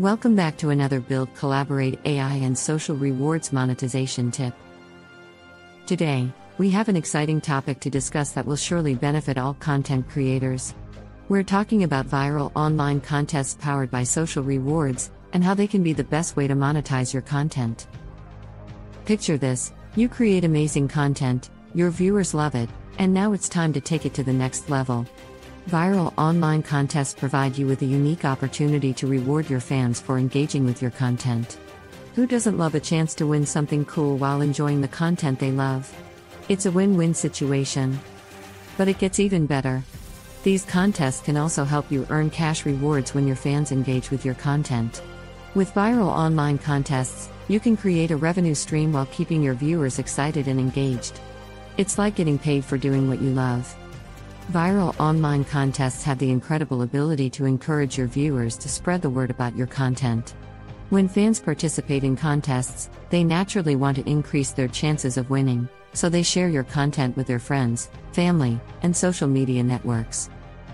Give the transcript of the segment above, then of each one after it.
Welcome back to another Build.Collaborate AI and social rewards monetization tip. Today, we have an exciting topic to discuss that will surely benefit all content creators. We're talking about viral online contests powered by social rewards, and how they can be the best way to monetize your content. Picture this: you create amazing content, your viewers love it, and now it's time to take it to the next level. Viral online contests provide you with a unique opportunity to reward your fans for engaging with your content. Who doesn't love a chance to win something cool while enjoying the content they love? It's a win-win situation. But it gets even better. These contests can also help you earn cash rewards when your fans engage with your content. With viral online contests, you can create a revenue stream while keeping your viewers excited and engaged. It's like getting paid for doing what you love. Viral online contests have the incredible ability to encourage your viewers to spread the word about your content. When fans participate in contests, they naturally want to increase their chances of winning, so they share your content with their friends, family, and social media networks.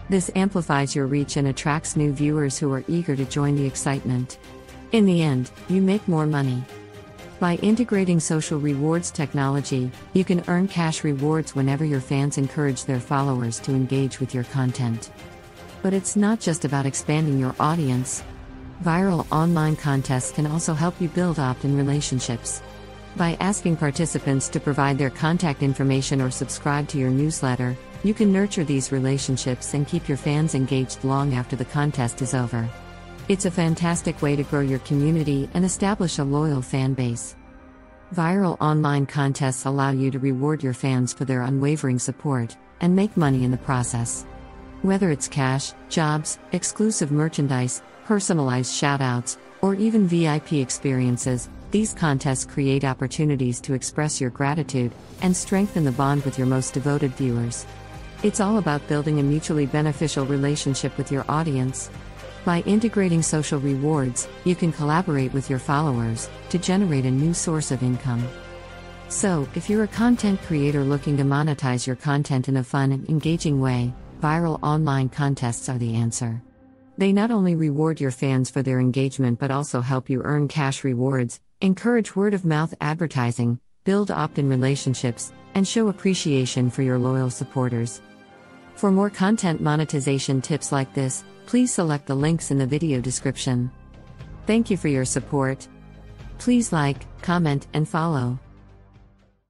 This amplifies your reach and attracts new viewers who are eager to join the excitement. In the end, you make more money. By integrating social rewards technology, you can earn cash rewards whenever your fans encourage their followers to engage with your content. But it's not just about expanding your audience. Viral online contests can also help you build opt-in relationships. By asking participants to provide their contact information or subscribe to your newsletter, you can nurture these relationships and keep your fans engaged long after the contest is over. It's a fantastic way to grow your community and establish a loyal fan base. Viral online contests allow you to reward your fans for their unwavering support, and make money in the process. Whether it's cash, jobs, exclusive merchandise, personalized shoutouts, or even VIP experiences, these contests create opportunities to express your gratitude and strengthen the bond with your most devoted viewers. It's all about building a mutually beneficial relationship with your audience. By integrating social rewards, you can collaborate with your followers to generate a new source of income. So, if you're a content creator looking to monetize your content in a fun and engaging way, viral online contests are the answer. They not only reward your fans for their engagement but also help you earn cash rewards, encourage word-of-mouth advertising, build opt-in relationships, and show appreciation for your loyal supporters. For more content monetization tips like this, please select the links in the video description. Thank you for your support. Please like, comment, and follow.